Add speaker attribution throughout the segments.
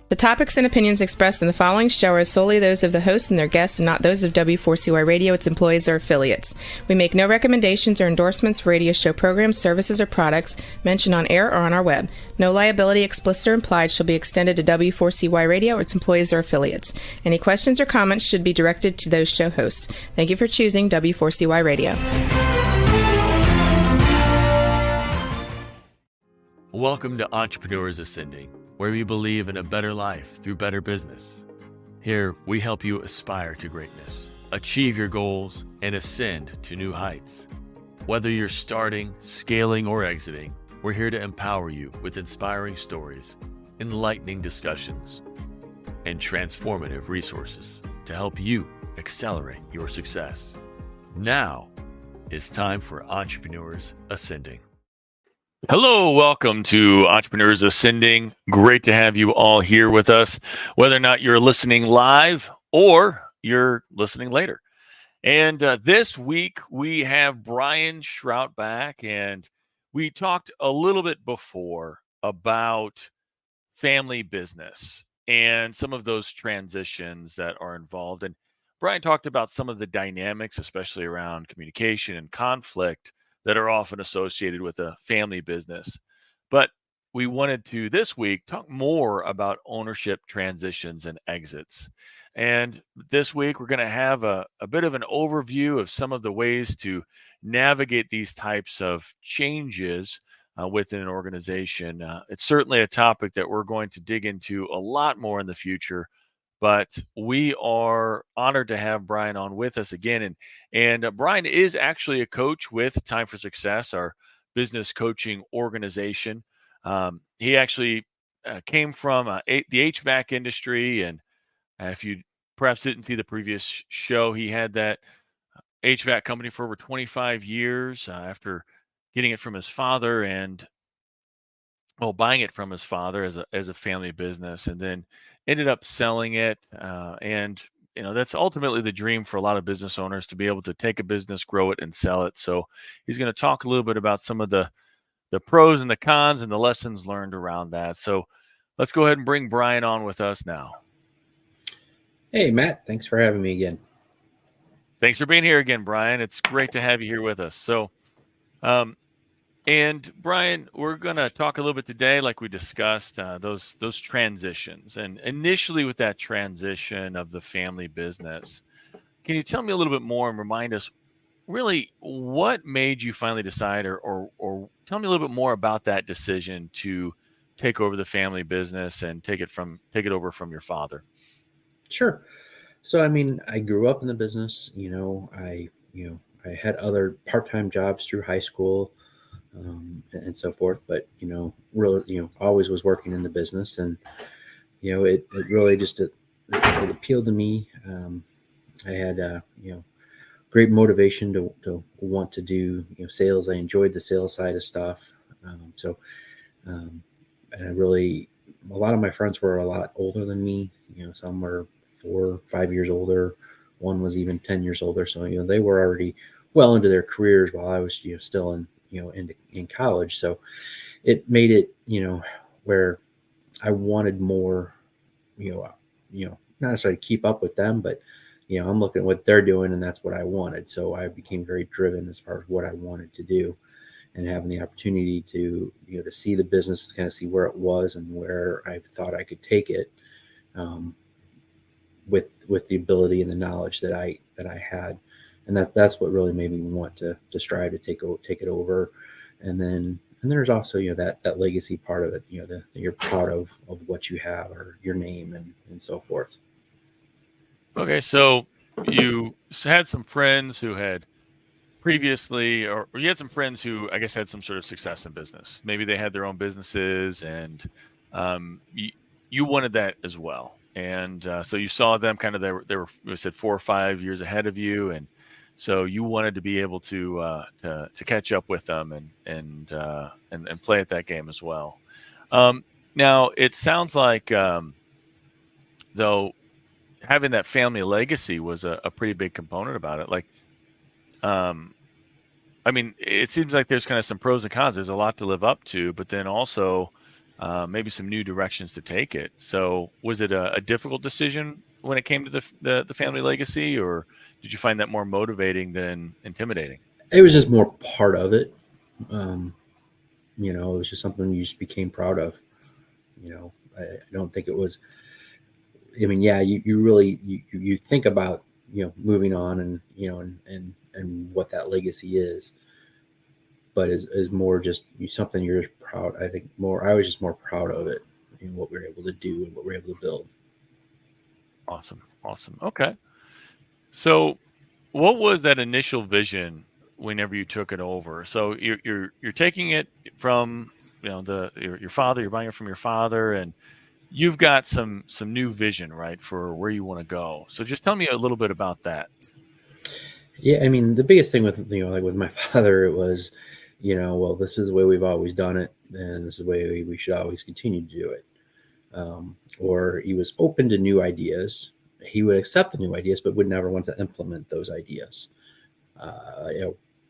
Speaker 1: The topics and opinions expressed in the following show are solely those of the host and their guests and not those of W4CY Radio, its employees, or affiliates. We make no recommendations or endorsements for radio show programs, services, or products mentioned on air or on our web. No liability, explicit or implied, shall be extended to W4CY Radio or its employees or affiliates. Any questions or comments should be directed to those show hosts. Thank you for choosing W4CY Radio.
Speaker 2: Welcome to Entrepreneurs Ascending, where we believe in a better life through better business. Here, we help you aspire to greatness, achieve your goals, and ascend to new heights. Whether you're starting, scaling, or exiting, we're here to empower you with inspiring stories, enlightening discussions, and transformative resources to help you accelerate your success. Now, it's time for Entrepreneurs Ascending. Hello, welcome to Entrepreneurs Ascending. Great to have you all here with us, whether or not you're listening live or you're listening later. And this week we have Brian Schraut back, and we talked a little bit before about family business and some of those transitions that are involved. And Brian talked about some of the dynamics, especially around communication and conflict, that are often associated with a family business. But we wanted to this week talk more about ownership transitions and exits. And this week we're going to have a bit of an overview of some of the ways to navigate these types of changes within an organization. It's certainly a topic that we're going to dig into a lot more in the future. But we are honored to have Brian on with us again. And Brian is actually a coach with Time for Success, our business coaching organization. He actually came from the HVAC industry. And if you perhaps didn't see the previous show, he had that HVAC company for over 25 years after getting it from his father and buying it from his father as a family business, and then ended up selling it. And that's ultimately the dream for a lot of business owners, to be able to take a business, grow it, and sell it. So he's going to talk a little bit about some of the pros and the cons and the lessons learned around that. So let's go ahead and bring Brian on with us now.
Speaker 3: Hey, Matt, thanks for having me again.
Speaker 2: Thanks for being here again, Brian. It's great to have you here with us. So, and Brian, we're going to talk a little bit today, like we discussed, those transitions. And initially with that transition of the family business, can you tell me a little bit more and remind us really what made you finally decide, or tell me a little bit more about that decision to take over the family business and take it over from your father?
Speaker 3: Sure. So, I grew up in the business. I had other part-time jobs through high school. And so forth, but really, always was working in the business, and it really just it appealed to me. I had great motivation to want to do sales. I enjoyed the sales side of stuff. And I really, a lot of my friends were a lot older than me. Some were 4 or 5 years older. One was even 10 years older. So they were already well into their careers while I was still in college. So it made it, where I wanted more, not necessarily keep up with them, but, I'm looking at what they're doing, and that's what I wanted. So I became very driven as far as what I wanted to do, and having the opportunity to, to see the business, to kind of see where it was and where I thought I could take it, with the ability and the knowledge that I had. And that's what really made me want to strive to take it over. And then there's also, that legacy part of it, that you're proud of what you have, or your name, and so forth.
Speaker 2: Okay. So you had some friends who had previously, or you had some friends who, I guess, had some sort of success in business. Maybe they had their own businesses, and you wanted that as well. And so you saw them kind of, they were, you said 4 or 5 years ahead of you. And so you wanted to be able to catch up with them and play at that game as well. Now it sounds like though having that family legacy was a pretty big component about it. Like, it seems like there's kind of some pros and cons. There's a lot to live up to, but then also maybe some new directions to take it. So was it a difficult decision when it came to the family legacy, or did you find that more motivating than intimidating?
Speaker 3: It was just more part of it. Um, it was just something you just became proud of. I don't think it was. I mean, yeah, you really you think about moving on and and what that legacy is, but is more just something you're just proud. I think more. I was just more proud of it and what we were able to do and what we were able to build.
Speaker 2: Awesome. Awesome. Okay. So what was that initial vision whenever you took it over? So you're taking it from your father. You're buying it from your father, and you've got some new vision, right, for where you want to go. So just tell me a little bit about that.
Speaker 3: Yeah, I mean, the biggest thing with like with my father, it was, well, this is the way we've always done it, and this is the way we should always continue to do it. Or he was open to new ideas. He would accept the new ideas, but would never want to implement those ideas.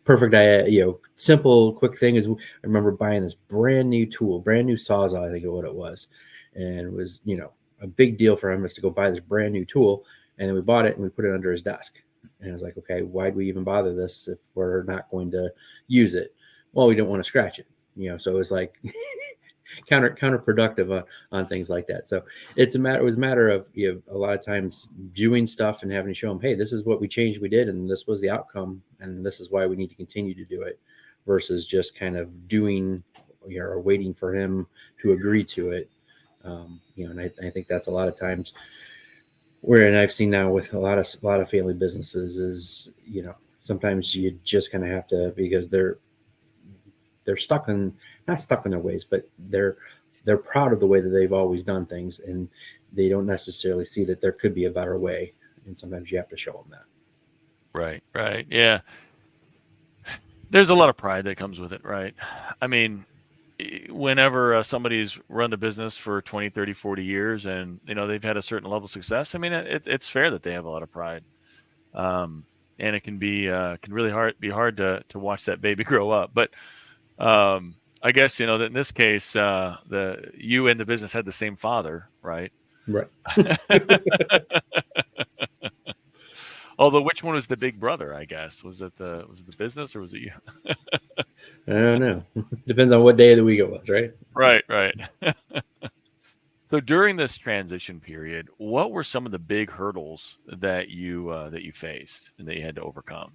Speaker 3: Perfect idea. Simple, quick thing is I remember buying this brand new tool, brand new Sawzall, I think of what it was, and it was a big deal for him was to go buy this brand new tool, and then we bought it and we put it under his desk. And I was like, okay, why'd we even bother this if we're not going to use it? Well, we don't want to scratch it, so it was like counterproductive on things like that. So it was a matter of a lot of times doing stuff and having to show them, hey, this is what we changed, we did, and this was the outcome, and this is why we need to continue to do it, versus just kind of doing or waiting for him to agree to it. And I think that's a lot of times and I've seen now with a lot of family businesses is, sometimes you just kind of have to, because they're not stuck in their ways, but they're proud of the way that they've always done things, and they don't necessarily see that there could be a better way. And sometimes you have to show them that.
Speaker 2: Right. Yeah. There's a lot of pride that comes with it, right? I mean, whenever somebody's run the business for 20, 30, 40 years and, they've had a certain level of success, I mean, it's fair that they have a lot of pride. And it can be, can really be hard to watch that baby grow up. But I guess, that in this case, you and the business had the same father, right?
Speaker 3: Right.
Speaker 2: Although, which one was the big brother, I guess? Was it the business, or was it you?
Speaker 3: I don't know. Depends on what day of the week it was, right?
Speaker 2: Right. So during this transition period, what were some of the big hurdles that you faced and that you had to overcome?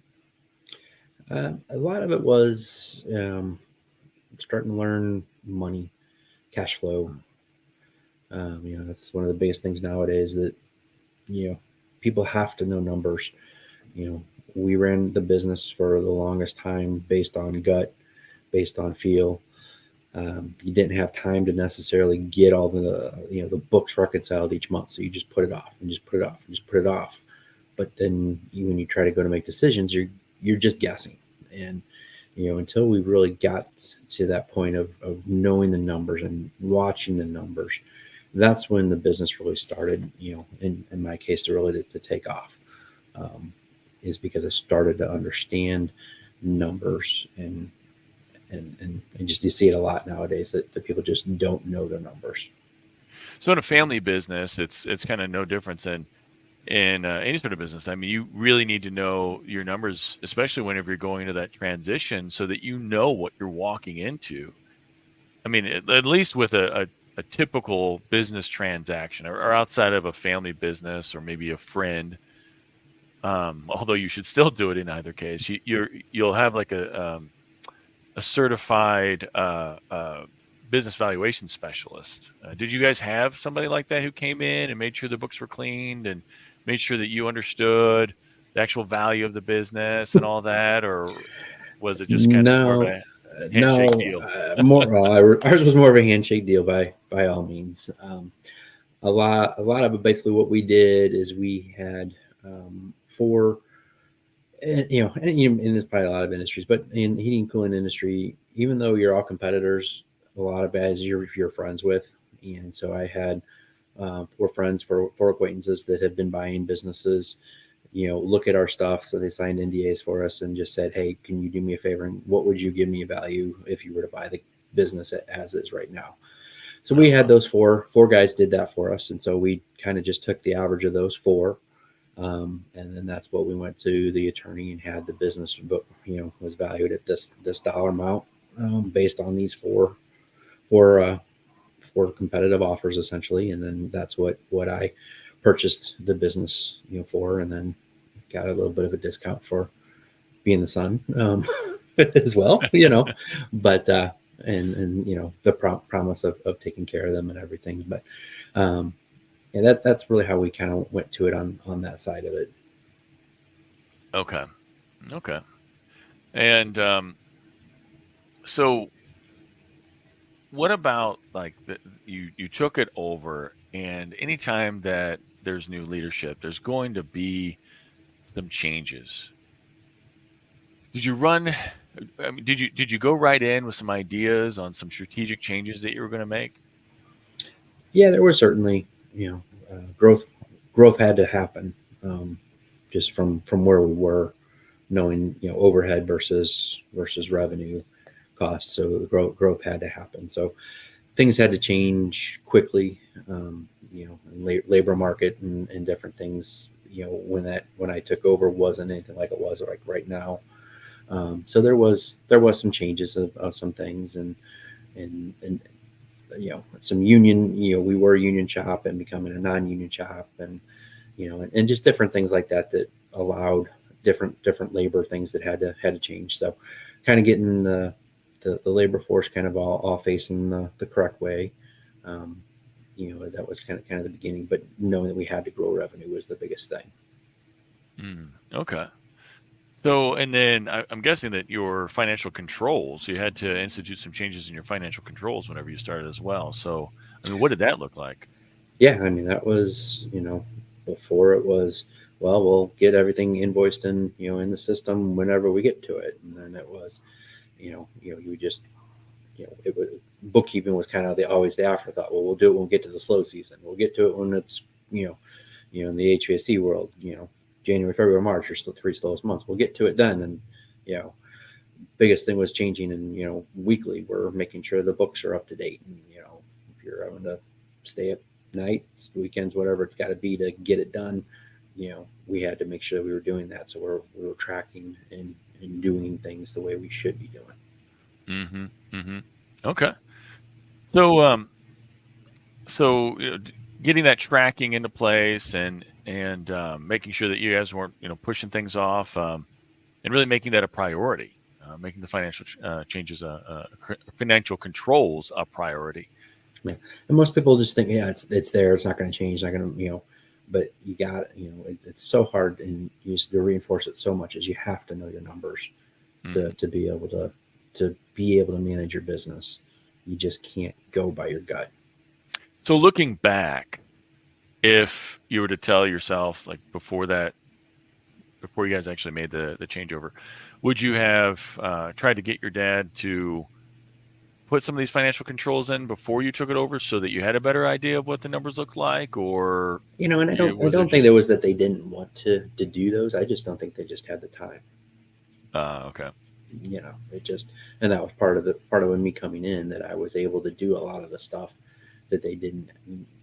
Speaker 3: A lot of it was starting to learn money, cash flow. That's one of the biggest things nowadays that people have to know numbers. We ran the business for the longest time based on gut, based on feel. You didn't have time to necessarily get all the books reconciled each month, so you just put it off and just put it off and just put it off. But then when you try to go to make decisions, you're just guessing. And until we really got to that point of knowing the numbers and watching the numbers, that's when the business really started, in my case, to take off, is because I started to understand numbers and just you see it a lot nowadays that people just don't know their numbers.
Speaker 2: So in a family business, it's kind of no different than in any sort of business. I mean, you really need to know your numbers, especially whenever you're going into that transition, so that you know what you're walking into. I mean, at least with a typical business transaction or outside of a family business or maybe a friend, although you should still do it in either case, you'll have like a certified business valuation specialist. Did you guys have somebody like that who came in and made sure the books were cleaned and made sure that you understood the actual value of the business and all that, or was it just kind of more of a handshake deal?
Speaker 3: Ours was more of a handshake deal by all means. A lot of it, basically what we did is we had four, and there's probably a lot of industries, but in heating and cooling industry, even though you're all competitors, a lot of guys you're friends with. And so I had four friends, four acquaintances that had been buying businesses, look at our stuff. So they signed NDAs for us and just said, hey, can you do me a favor? And what would you give me a value if you were to buy the business as is right now? So we had those four guys did that for us. And so we kind of just took the average of those four. And then that's what we went to the attorney and had the business book, was valued at this dollar amount, based on these four competitive offers essentially. And then that's what I purchased the business, for, and then got a little bit of a discount for being the son, as well, but, and the promise of taking care of them and everything. But, yeah, that's really how we kind of went to it on that side of it.
Speaker 2: Okay. And so what about like you took it over, and anytime that there's new leadership, there's going to be some changes. Did you did you go right in with some ideas on some strategic changes that you were going to make?
Speaker 3: Yeah, there was certainly, growth had to happen, just from where we were, knowing, overhead versus revenue costs. So the growth had to happen. So things had to change quickly, labor market and different things, when I took over wasn't anything like it was like right now. So there was some changes of some things, and some union, we were a union shop and becoming a non-union shop, and and just different things like that allowed different labor things that had to change. So kind of getting the labor force kind of all facing the correct way. That was kind of the beginning, but knowing that we had to grow revenue was the biggest thing.
Speaker 2: Okay. So, and then I'm guessing that your financial controls, you had to institute some changes in your financial controls whenever you started as well. So, I mean, what did that look like?
Speaker 3: Yeah, I mean, that was, before it was, well, we'll get everything invoiced in, in the system whenever we get to it. And then it was, you just, it was, bookkeeping was kind of always the afterthought. Well, we'll do it when we get to the slow season. We'll get to it when it's, in the HVAC world, January, February, March are still 3 slowest months. We'll get to it then. And, biggest thing was changing, and, weekly we're making sure the books are up to date. And, if you're having to stay up nights, weekends, whatever it's got to be to get it done, we had to make sure that we were doing that. So we were tracking and doing things the way we should be doing.
Speaker 2: Okay. So, getting that tracking into place and making sure that you guys weren't, pushing things off, and really making that a priority, making the financial changes, financial controls a priority.
Speaker 3: Yeah. And most people just think, yeah, it's there. It's not going to change. Not going to, but you got, it's so hard, and you used to reinforce it so much, as you have to know your numbers to be able to manage your business. You just can't go by your gut.
Speaker 2: So looking back, if you were to tell yourself, like before you guys actually made the changeover, would you have tried to get your dad to put some of these financial controls in before you took it over so that you had a better idea of what the numbers look like? Or,
Speaker 3: and I don't think there was that they didn't want to do those. I just don't think they just had the time.
Speaker 2: Okay.
Speaker 3: It just, and that was part of me coming in, that I was able to do a lot of the stuff that they didn't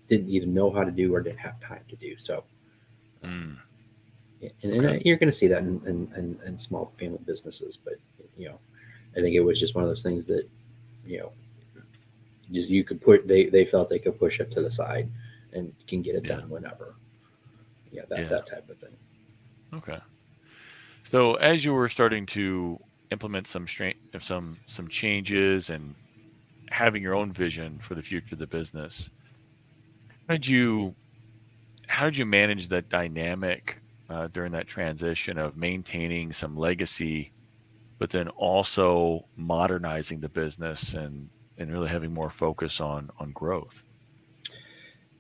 Speaker 3: either know how to do or didn't have time to do. So, and you're going to see that in small family businesses, but I think it was just one of those things that just you could put, they felt they could push it to the side and can get it done whenever. That type of thing.
Speaker 2: Okay. So as you were starting to implement some changes and having your own vision for the future of the business, how did you manage that dynamic during that transition of maintaining some legacy, but then also modernizing the business and really having more focus on growth?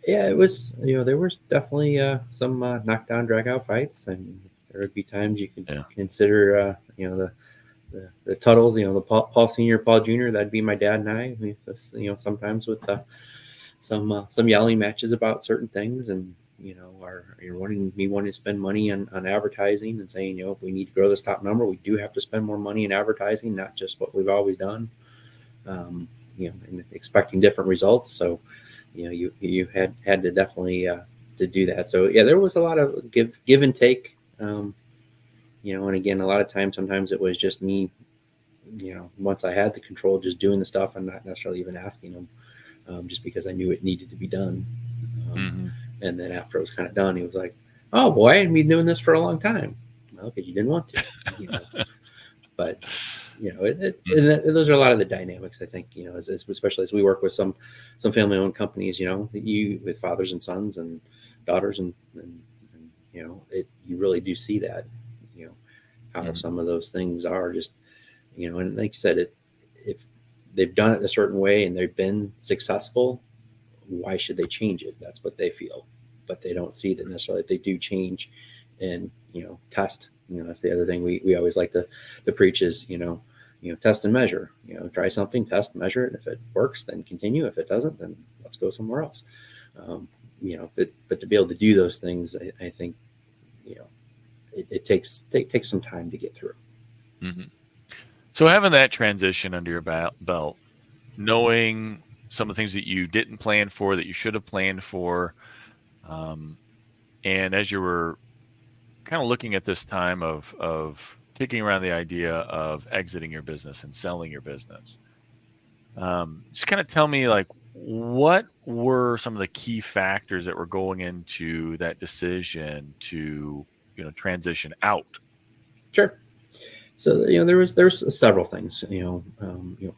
Speaker 3: Yeah, it was, there was definitely some knockdown, drag out fights, and there would be times you could consider, the Tuttles, the Paul Senior, Paul Junior. That'd be my dad and I. Sometimes with some yelling matches about certain things, and you're wanting to spend money on advertising and saying, if we need to grow this top number, we do have to spend more money in advertising, not just what we've always done. and expecting different results. So, you had to definitely to do that. So yeah, there was a lot of give and take. And again, a lot of times, sometimes it was just me, once I had the control, just doing the stuff and not necessarily even asking them, just because I knew it needed to be done.
Speaker 2: Mm-hmm.
Speaker 3: And then after it was kind of done, he was like, "Oh boy, I've been doing this for a long time." Well, because you didn't want to, but those are a lot of the dynamics. I think, especially as we work with some family-owned companies, you with fathers and sons and daughters, and you really do see that, how
Speaker 2: Mm-hmm.
Speaker 3: some of those things are just, and like you said, if they've done it a certain way and they've been successful, why should they change it? That's what they feel, but they don't see that necessarily if they do change and, test, that's the other thing we always like to preach is, test and measure, try something, test, measure it. If it works, then continue. If it doesn't, then let's go somewhere else. But to be able to do those things, I think, it takes some time to get through.
Speaker 2: Mm-hmm. So having that transition under your belt, knowing some of the things that you didn't plan for, that you should have planned for, and as you were kind of looking at this time of kicking around the idea of exiting your business and selling your business, just kind of tell me, like, what were some of the key factors that were going into that decision to, transition out?
Speaker 3: Sure. So there's several things,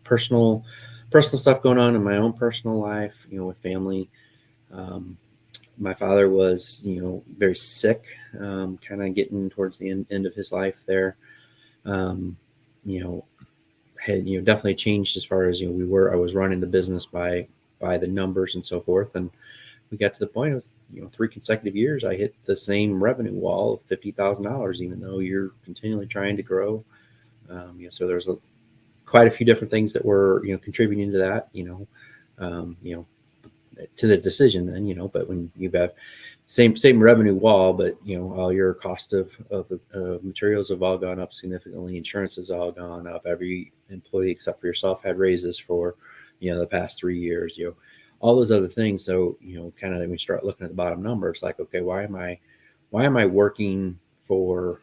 Speaker 3: personal stuff going on in my own personal life, with family. My father was, very sick, kind of getting towards the end of his life there. Um, you know, had definitely changed as far as I was running the business by the numbers and so forth, and we got to the point it was 3 consecutive years I hit the same revenue wall of $50,000, even though you're continually trying to grow. So there's quite a few different things that were contributing to that, to the decision then, but when you've got same revenue wall, but all your cost of materials have all gone up significantly, insurance has all gone up, every employee except for yourself had raises for the past 3 years, all those other things. So kind of when we start looking at the bottom number, it's like, okay, why am I working for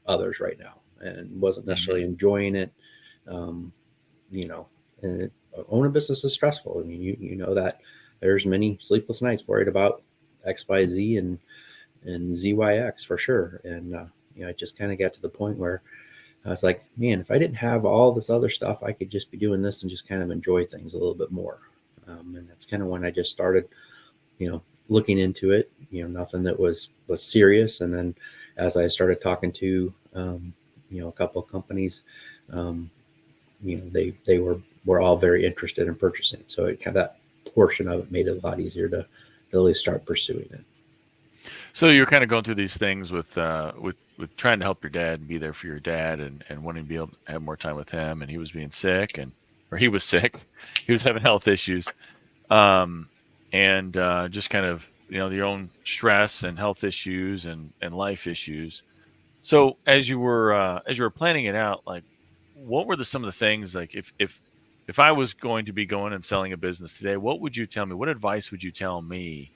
Speaker 3: others right now, and wasn't necessarily enjoying it. And own a business is stressful. I mean, you know that there's many sleepless nights worried about XYZ and ZYX for sure. And I just kind of got to the point where I was like, man, if I didn't have all this other stuff, I could just be doing this and just kind of enjoy things a little bit more. And that's kind of when I just started, looking into it. Nothing that was serious. And then as I started talking to a couple of companies, they were all very interested in purchasing. So it kind of, that portion of it made it a lot easier to really start pursuing it.
Speaker 2: So you're kind of going through these things with trying to help your dad and be there for your dad, and wanting to be able to have more time with him. And he was being sick, or he was sick. He was having health issues, and just kind of your own stress and health issues and life issues. So as you were planning it out, like, what were some of the things, like, if I was going to be going and selling a business today, what would you tell me? What advice would you tell me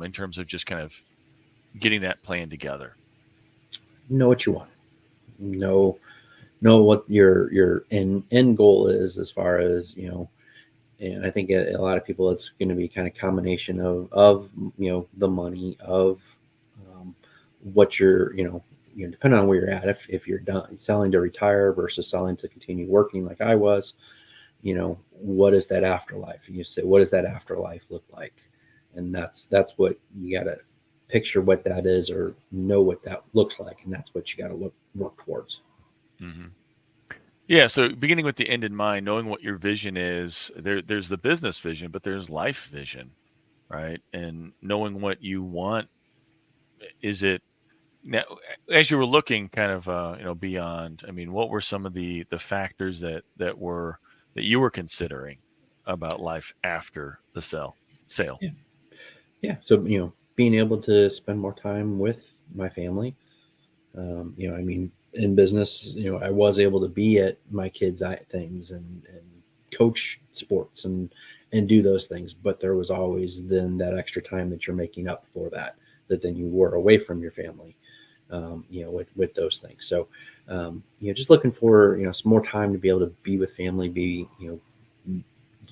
Speaker 2: in terms of just kind of getting that plan together?
Speaker 3: Know what you want. Know what your end goal is, as far as and I think a lot of people, it's going to be kind of combination of the money, of what you're depending on where you're at. If you're done selling to retire versus selling to continue working like I was, what is that afterlife? And you say, what does that afterlife look like? And that's what you got to picture, what that is, or know what that looks like. And that's what you got to work towards.
Speaker 2: Mm-hmm. Yeah. So beginning with the end in mind, knowing what your vision is, there's the business vision, but there's life vision, right? And knowing what you want. Is it now, as you were looking kind of, beyond, I mean, what were some of the factors that you were considering about life after the sale?
Speaker 3: Yeah. So, being able to spend more time with my family, I mean, in business, I was able to be at my kids' things and coach sports and do those things. But there was always then that extra time that you're making up for that then you were away from your family, with those things. So, just looking for, some more time to be able to be with family,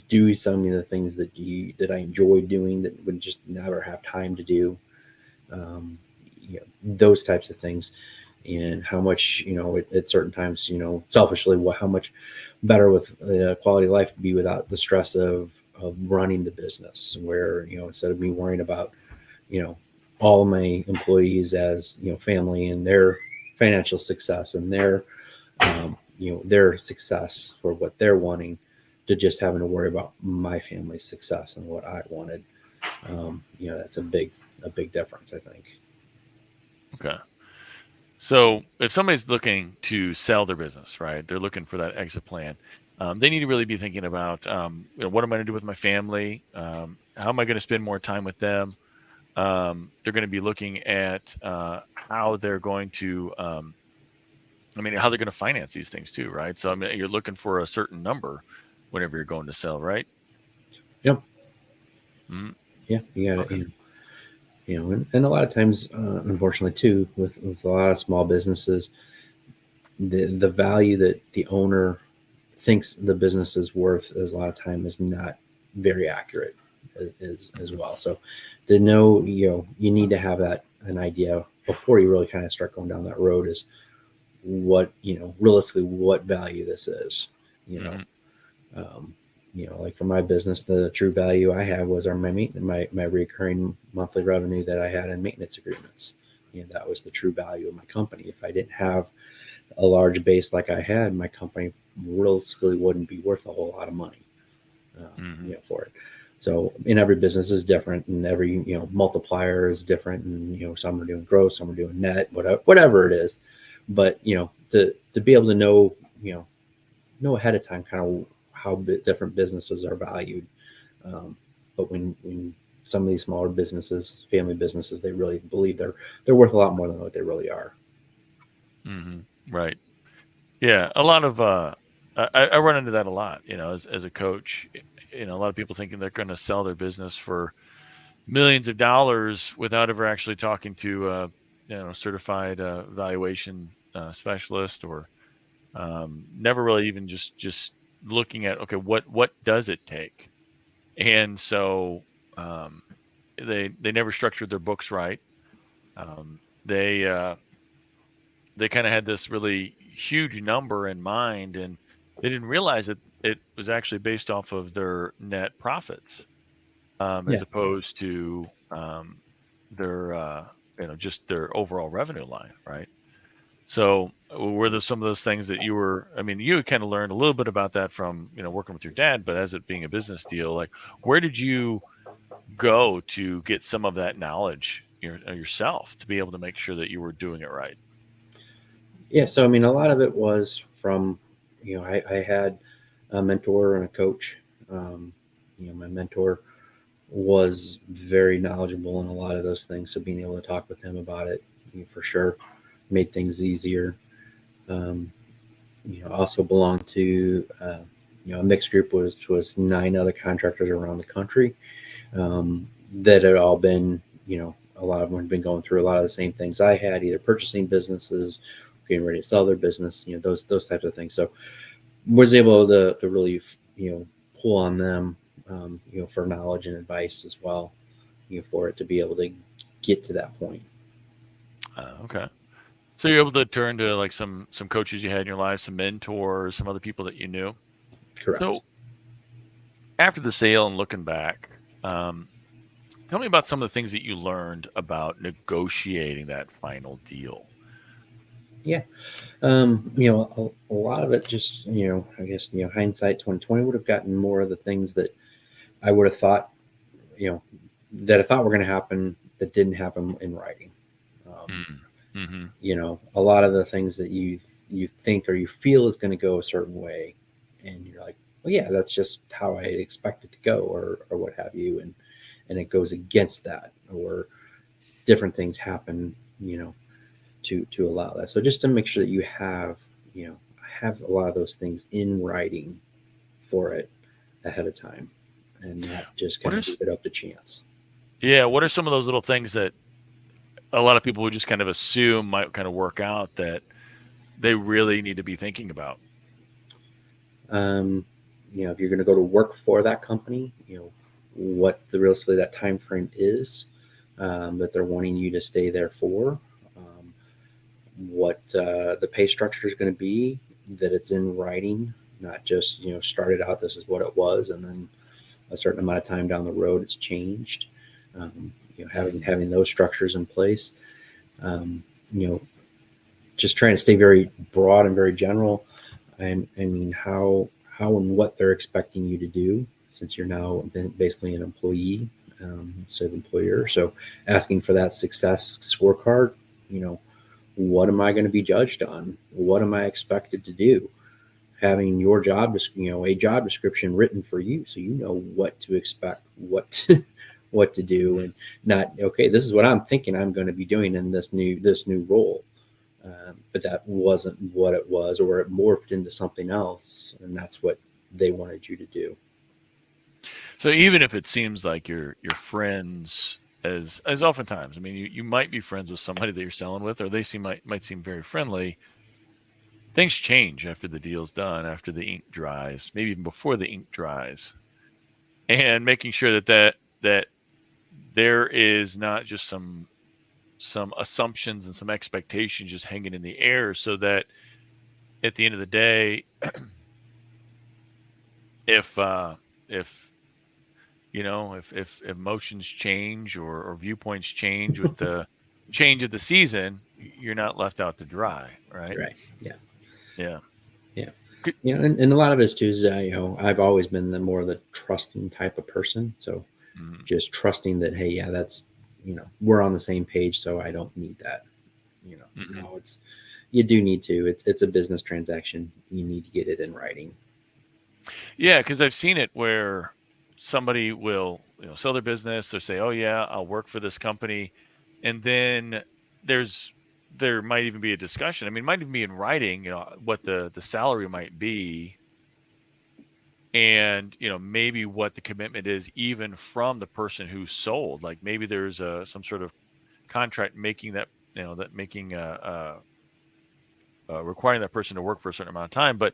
Speaker 3: do some of the things that I enjoy doing that would just never have time to do, those types of things. And how much, at certain times, selfishly, how much better with quality of life be without the stress of running the business, where, instead of me worrying about, all of my employees as, family and their financial success and their success for what they're wanting, to just having to worry about my family's success and what I wanted. That's a big difference, I think.
Speaker 2: Okay. So if somebody's looking to sell their business, right, they're looking for that exit plan. They need to really be thinking about, what am I going to do with my family? How am I going to spend more time with them? They're going to be looking at how they're going to, how they're going to finance these things too, right? So you're looking for a certain number whenever you're going to sell, right?
Speaker 3: Yep.
Speaker 2: Mm-hmm.
Speaker 3: Yeah, you got
Speaker 2: Okay.
Speaker 3: it. And a lot of times, unfortunately, too, with a lot of small businesses, the value that the owner thinks the business is worth is a lot of time is not very accurate as well. So to know, you need to have an idea before you really kind of start going down that road, is what, realistically what value this is,
Speaker 2: Mm-hmm.
Speaker 3: like for my business, the true value I had was my recurring monthly revenue that I had in maintenance agreements. That was the true value of my company. If I didn't have a large base like I had, my company realistically wouldn't be worth a whole lot of money,
Speaker 2: Mm-hmm.
Speaker 3: for it. So in every business is different, and every, multiplier is different. And, some are doing gross, some are doing net, whatever it is. But, to be able to know ahead of time kind of how different businesses are valued. But when some of these smaller businesses, family businesses, they really believe they're worth a lot more than what they really are.
Speaker 2: Mm-hmm. Right. Yeah. A lot of, I run into that a lot, as a coach. A lot of people thinking they're going to sell their business for millions of dollars without ever actually talking to certified valuation specialist, or never really even just looking at, okay, what does it take? And so they never structured their books right. They kind of had this really huge number in mind, and they didn't realize that it was actually based off of their net profits,
Speaker 3: Yeah.
Speaker 2: as opposed to their just their overall revenue line, right? So were there some of those things that you kind of learned a little bit about that from working with your dad, but as it being a business deal, like where did you go to get some of that knowledge yourself to be able to make sure that you were doing it right?
Speaker 3: Yeah. So, a lot of it was from, I had a mentor and a coach. My mentor was very knowledgeable in a lot of those things. So being able to talk with him about it, for sure, made things easier. Um, also belonged to, a mixed group, which was 9 other contractors around the country, that had all been, a lot of them had been going through a lot of the same things I had, either purchasing businesses, getting ready to sell their business, those types of things. So was able to really, pull on them, for knowledge and advice as well, for it to be able to get to that point.
Speaker 2: Okay. So you're able to turn to like some coaches you had in your life, some mentors, some other people that you knew.
Speaker 3: Correct.
Speaker 2: So after the sale and looking back, tell me about some of the things that you learned about negotiating that final deal.
Speaker 3: Yeah. A lot of it just, I guess, hindsight 2020 would have gotten more of the things that I would have thought, you know, that I thought were going to happen that didn't happen in writing. Um,
Speaker 2: Mm-hmm.
Speaker 3: a lot of the things that you think or you feel is going to go a certain way, and you're like, well, yeah, that's just how I expect it to go, or what have you, and it goes against that, or different things happen, to allow that. So just to make sure that you have a lot of those things in writing for it ahead of time and not just
Speaker 2: What
Speaker 3: kind
Speaker 2: are
Speaker 3: of leave it up to chance.
Speaker 2: what are some of those little things that a lot of people would just kind of assume might kind of work out that they really need to be thinking about?
Speaker 3: If you're going to go to work for that company, what realistically that time frame is that they're wanting you to stay there for, what the pay structure is going to be, that it's in writing, not just started out this is what it was, and then a certain amount of time down the road it's changed. Having those structures in place. Just trying to stay very broad and very general. I mean, how and what they're expecting you to do, since you're now basically an employee instead of employer. So asking for that success scorecard, what am I going to be judged on? What am I expected to do? Having your job, a job description written for you, so you know what to expect, what to do, and not, okay, this is what I'm thinking I'm going to be doing in this new role. But that wasn't what it was, or it morphed into something else, and that's what they wanted you to do.
Speaker 2: So even if it seems like your friends, as oftentimes, I mean, you might be friends with somebody that you're selling with, or they might seem very friendly. Things change after the deal's done, after the ink dries, maybe even before the ink dries, and making sure that there is not just some assumptions and some expectations just hanging in the air, so that at the end of the day, if emotions change or viewpoints change with the change of the season, you're not left out to dry, right?
Speaker 3: Right. Yeah.
Speaker 2: Yeah.
Speaker 3: Yeah. And a lot of it too is, I've always been the trusting type of person. So just trusting that, hey, yeah, that's, we're on the same page, so I don't need that. You do need to. It's a business transaction. You need to get it in writing.
Speaker 2: Yeah, because I've seen it where somebody will sell their business. They'll say, "Oh yeah, I'll work for this company," and then there might even be a discussion. I mean, it might even be in writing, what the salary might be, and maybe what the commitment is, even from the person who sold. Like maybe there's some sort of contract making that requiring that person to work for a certain amount of time. But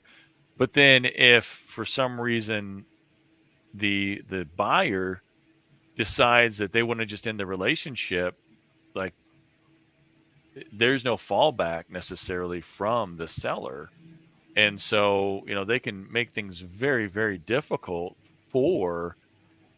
Speaker 2: then if for some reason the buyer decides that they want to just end the relationship, like there's no fallback necessarily from the seller. And so, they can make things very, very difficult for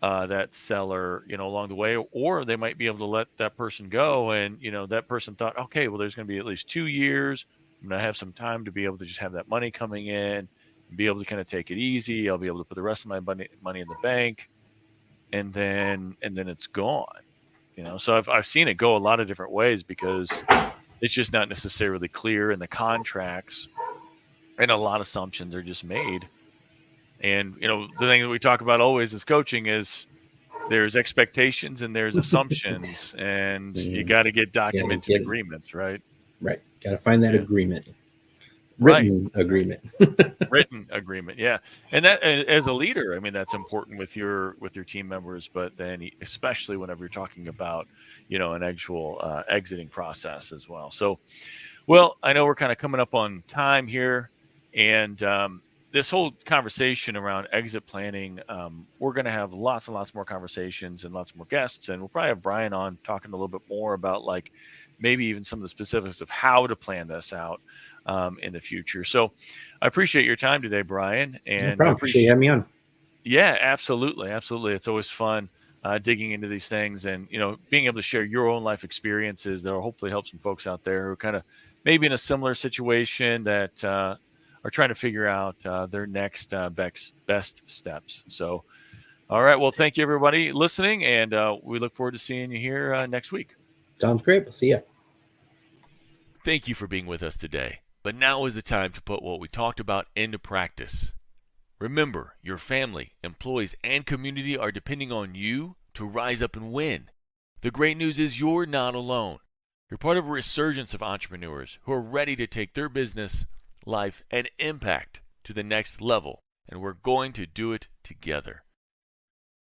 Speaker 2: that seller, along the way, or they might be able to let that person go. And, that person thought, okay, well, there's going to be at least 2 years. I'm going to have some time to be able to just have that money coming in, and be able to kind of take it easy. I'll be able to put the rest of my money in the bank, and then it's gone. So I've seen it go a lot of different ways, because it's just not necessarily clear in the contracts, and a lot of assumptions are just made. And the thing that we talk about always as coaching is there's expectations and there's assumptions, and you got to get documented agreements, right?
Speaker 3: Right. Got to find that agreement. Written agreement.
Speaker 2: Written agreement, yeah. And that, as a leader, I mean, that's important with your team members, but then especially whenever you're talking about an actual exiting process as well. So, well, I know we're kind of coming up on time here, and this whole conversation around exit planning, we're going to have lots and lots more conversations and lots more guests, and we'll probably have Brian on talking a little bit more about maybe even some of the specifics of how to plan this out in the future. So I appreciate your time today, Brian. And
Speaker 3: no problem. Appreciate you having me on.
Speaker 2: Yeah, absolutely. Absolutely. It's always fun digging into these things, and, being able to share your own life experiences that will hopefully help some folks out there who are kind of maybe in a similar situation that are trying to figure out their next best steps. So, all right. Well, thank you, everybody listening, and we look forward to seeing you here next week.
Speaker 3: Sounds great. We'll see you.
Speaker 2: Thank you for being with us today. But now is the time to put what we talked about into practice. Remember, your family, employees, and community are depending on you to rise up and win. The great news is you're not alone. You're part of a resurgence of entrepreneurs who are ready to take their business, life, and impact to the next level. and we're going to do it together.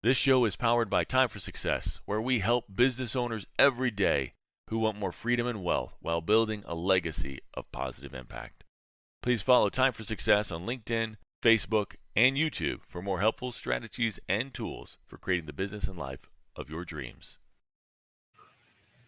Speaker 2: This show is powered by Time for Success, where we help business owners every day who want more freedom and wealth while building a legacy of positive impact. Please follow Time for Success on LinkedIn, Facebook, and YouTube for more helpful strategies and tools for creating the business and life of your dreams.